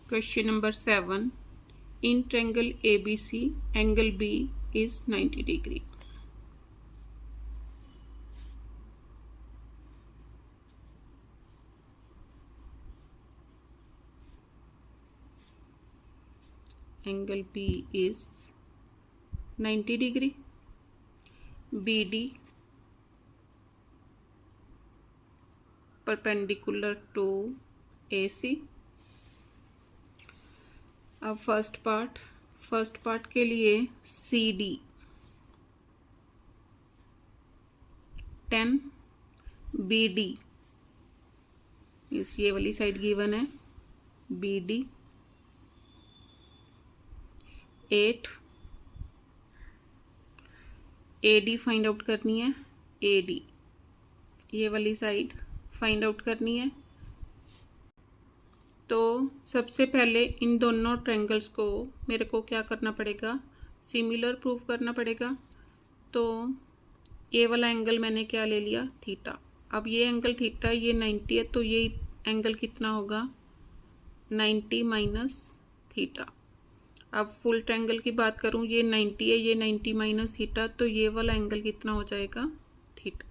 Question number 7. In triangle ABC, angle B is 90 degree. Angle B is 90 degree. BD perpendicular to AC. अब first part के लिए CD 10, BD इस ये वाली side given है, BD 8, AD find out करनी है, AD ये वाली साइड फाइंड आउट करनी है। तो सबसे पहले इन दोनों ट्रायंगल्स को मेरे को क्या करना पड़ेगा, सिमिलर प्रूव करना पड़ेगा। तो ये वाला एंगल मैंने क्या ले लिया, थीटा। अब ये एंगल थीटा, ये 90 है, तो ये एंगल कितना होगा, 90 माइनस थीटा। अब फुल ट्रायंगल की बात करूँ, ये 90 है, ये 90 माइनस थीटा, तो ये वाला एंगल कितना हो जाएगा, थीटा।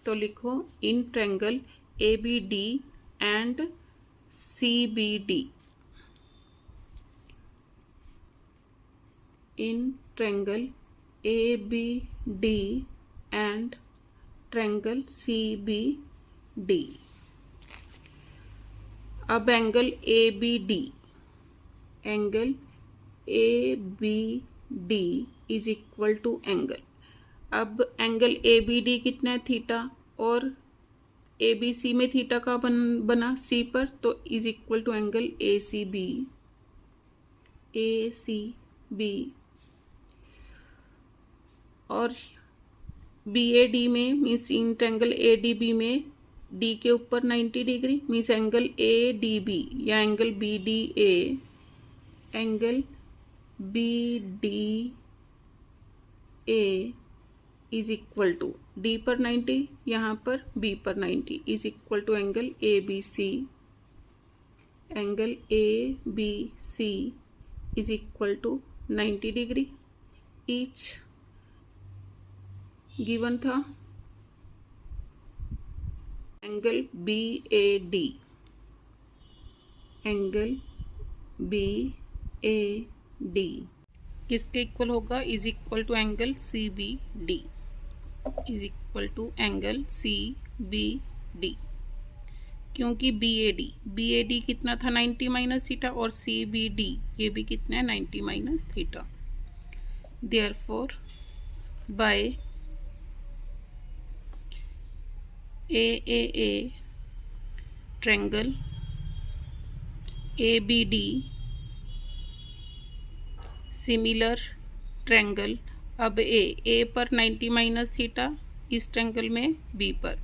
तो लिखो in triangle ABD and CBD, in triangle ABD and triangle CBD. अब angle ABD is equal to angle, अब एंगल ABD कितना है, थीटा, और ABC में थीटा का बना C पर, तो is equal to angle ACB और BAD में मीन्स इन ट्रायंगल ADB में D के ऊपर 90 डिग्री मीन्स एंगल ADB या angle BDA is equal to D पर 90, यहाँ पर B पर 90 is equal to angle ABC is equal to 90 degree each given था। एंगल BAD किसके इक्वल होगा, is equal to angle CBD is equal to angle CBD, क्योंकि BAD कितना था, 90 माइनस थीटा, और CBD ये भी कितना है, 90 minus theta. Therefore by AAA triangle ABD similar triangle, अब A पर 90 माइनस थीटा, इस ट्रायंगल में B पर,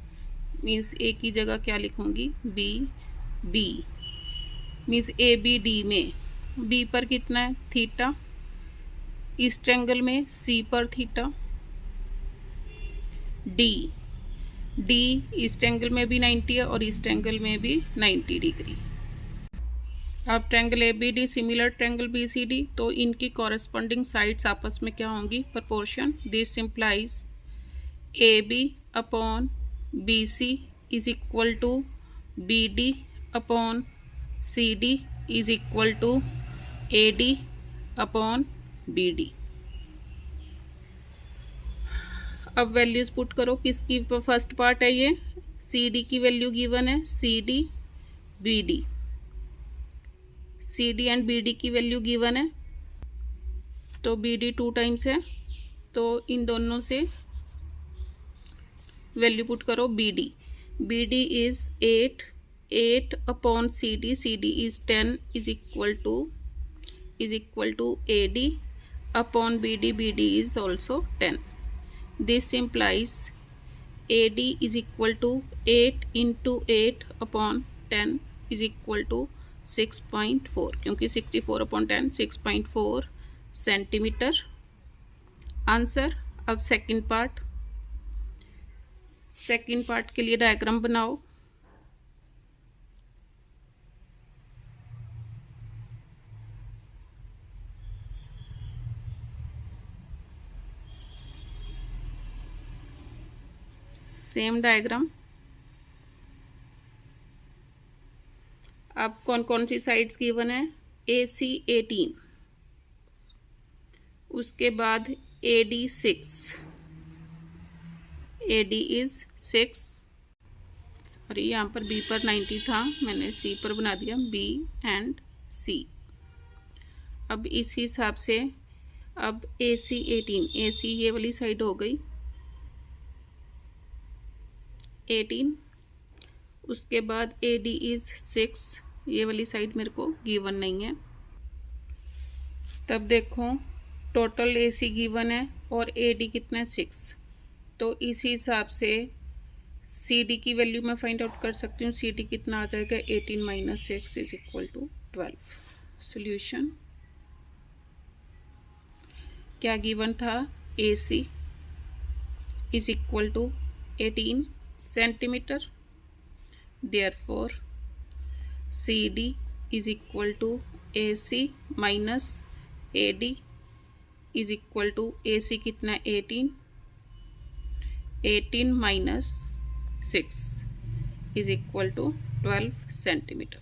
मीन्स A की जगह क्या लिखूंगी, B मीन्स ABD में B पर कितना है, थीटा, इस ट्रायंगल में C पर थीटा, D इस ट्रायंगल में भी 90 है और इस ट्रायंगल में भी 90 डिग्री। अब triangle ABD similar triangle BCD, तो इनकी कॉरेस्पॉन्डिंग साइड्स आपस में क्या होंगी, proportion. This implies AB upon BC is equal to BD upon CD is equal to AD upon BD। अब वैल्यूज पुट करो, किसकी फर्स्ट पार्ट है ये, CD की वैल्यू गिवन है, CD एंड BD की वैल्यू गिवन है, तो BD 2 टाइम्स है, तो इन दोनों से वैल्यू पुट करो। BD is 8 upon CD is 10 is equal to AD upon BD is also 10। This implies AD is equal to 8 into 8 upon 10 is equal to 6.4, क्योंकि 64 अपॉन 10 6.4 सेंटीमीटर। आंसर। अब second part के लिए diagram बनाओ। Same diagram. अब कौन कौन सी sides given है? AC 18, उसके बाद AD 6, AD इज 6, और यहाँ पर B पर 90 था, मैंने C पर बना दिया, B एंड C। अब इस हिसाब से अब AC 18, AC ये वाली साइड हो गई 18, उसके बाद AD इज 6, ये वाली साइड मेरे को गिवन नहीं है। तब देखो टोटल AC गिवन है और AD कितना है 6, तो इसी हिसाब से CD की वैल्यू मैं फाइंड आउट कर सकती हूँ। CD कितना आ जाएगा? 18 minus 6 is equal to 12। Solution क्या गिवन था? AC is equal to 18 centimetre, therefore CD is equal to AC minus AD is equal to AC कितना? 18 minus 6 is equal to 12 centimetre.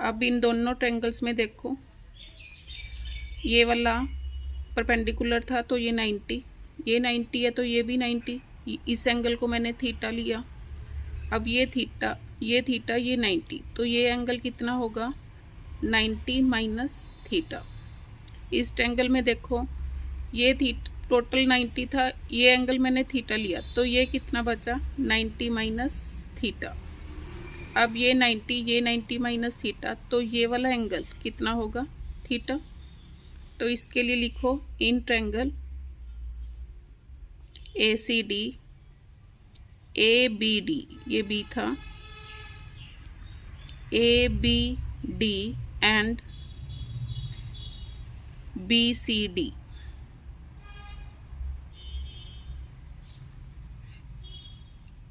अब इन दोनों ट्रायंगल्स में देखो, ये वाला परपेंडिकुलर था तो ये 90, ये 90 है तो ये भी 90, इस एंगल को मैंने थीटा लिया। अब ये थीटा, ये 90, तो ये एंगल कितना होगा? 90 माइनस थीटा। इस ट्रायंगल में देखो, ये टोटल 90 था, ये एंगल मैंने थीटा लिया, तो ये कितना बचा? 90 माइनस थीटा। अब ये 90 माइनस थीटा, तो ये वाला एंगल कितना होगा? थीटा। तो इसके लिए लिखो इन ट्रायंगल ACD ABD, ये B था, ABD and BCD,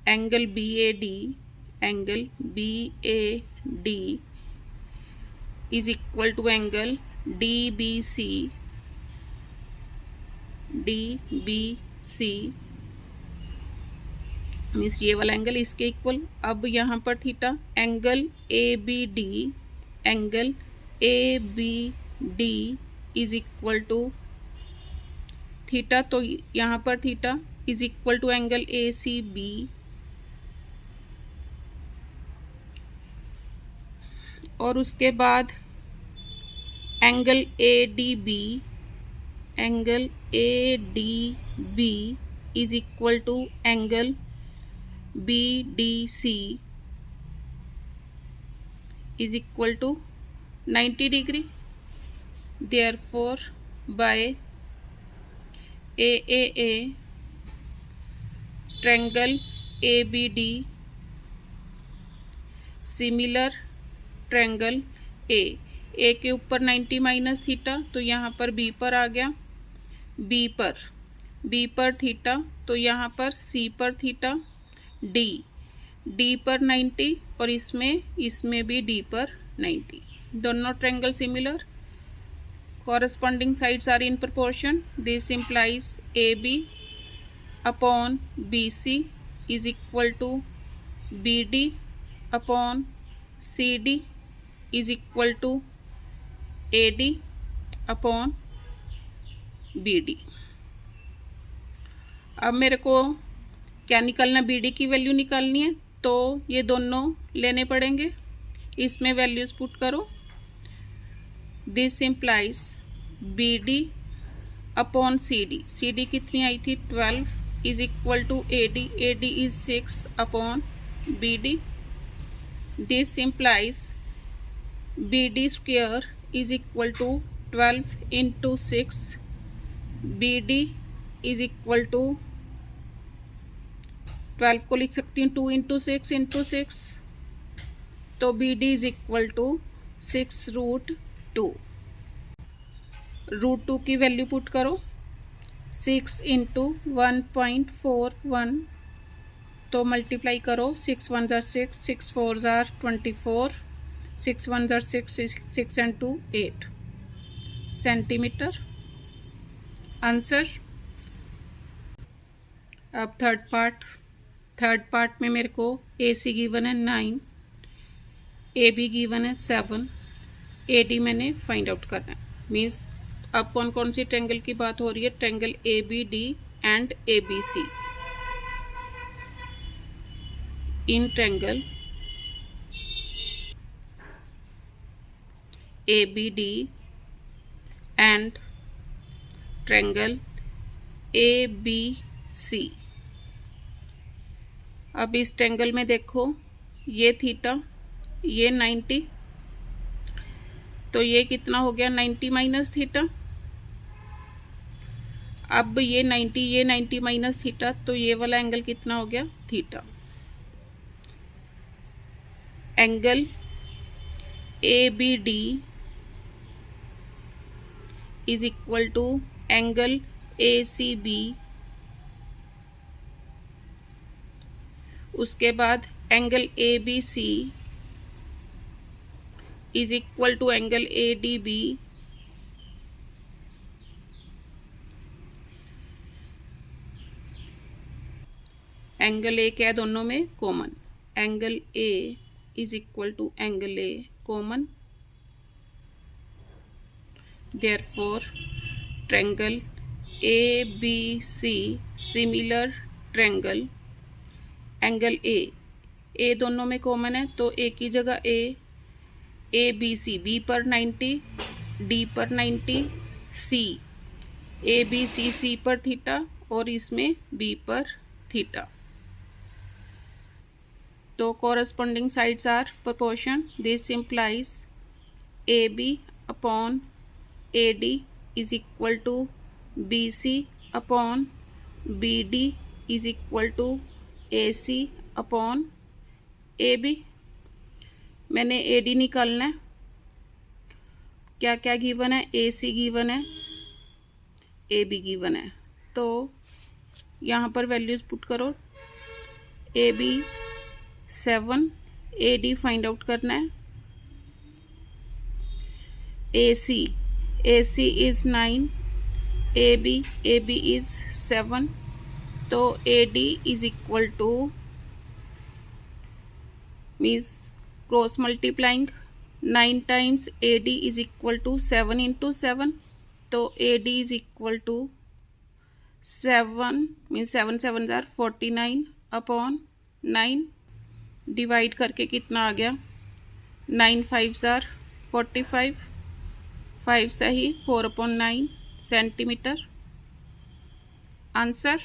angle BAD is equal to angle DBC means ये वाला एंगल इसके इक्वल। अब यहाँ पर theta, angle ABD is equal to theta, तो यहाँ पर theta is equal to angle ACB, और उसके बाद angle ADB is equal to angle BDC is equal to 90 degree. Therefore by AAA triangle ABD similar triangle A के ऊपर 90 minus theta, तो यहाँ पर B पर आ गया, B पर थीटा, तो यहाँ पर C पर थीटा, D पर 90 और इसमें भी D पर 90। दोनों triangle similar, corresponding sides are in proportion. This implies AB upon BC is equal to BD upon CD is equal to AD upon BD। अब मेरे को क्या निकालना? BD की वैल्यू निकालनी है, तो ये दोनों लेने पड़ेंगे, इसमें वैल्यूज पुट करो। This implies BD upon CD कितनी आई थी? 12 is equal to AD is 6 upon BD। This implies BD square is equal to 12 into 6, BD is equal to 12 को लिख सकती हूँ 2 इंटू 6 इंटू 6, तो BD is equal to 6 root 2 की value put करो। 6 इंटू 1.41, तो मल्टीप्लाई करो, 6 1 jar 6, 6 4 jar 24, 6 1 jar 6, 6 and 2 8 centimetre. Answer. अब थर्ड पार्ट में मेरे को ए सी गिवन है 9, ए बी गिवन है 7, ए डी मैंने फाइंड आउट करना है। मीन्स अब कौन कौन सी ट्रायंगल की बात हो रही है? Triangle A B D and A B C. In triangle A B D and triangle A B C. अब इस ट्रायंगल में देखो, ये थीटा, ये 90, तो ये कितना हो गया? 90 माइनस थीटा। अब ये 90 माइनस थीटा, तो ये वाला एंगल कितना हो गया? Theta. Angle A B D is equal to angle A C B. उसके बाद angle A B C is equal to angle A D B. Angle A क्या है दोनों में? Common. Angle A is equal to angle A common. Therefore triangle A B C similar triangle. Angle A दोनों में common है, तो ए की जगह ए बी सी, बी पर 90, डी पर 90, सी, ए बी सी, सी पर थीटा, और इसमें बी पर थीटा। तो corresponding sides are proportion. This implies AB upon AD is equal to BC upon BD is equal to AC upon AB। मैंने AD निकालना है। क्या क्या गिवन है? AC गिवन है, AB गिवन है। तो यहाँ पर वैल्यूज पुट करो। AB 7, AD फाइंड आउट करना है। AC इज 9, AB इज 7, तो AD is equal to, means cross multiplying 9 times AD is equal to 7 into 7, तो AD is equal to 7, means 7 7 जार 49 अपॉन 9। डिवाइड करके कितना आ गया? 9 5 जार 45, 5 सही 4/9 सेंटीमीटर। आंसर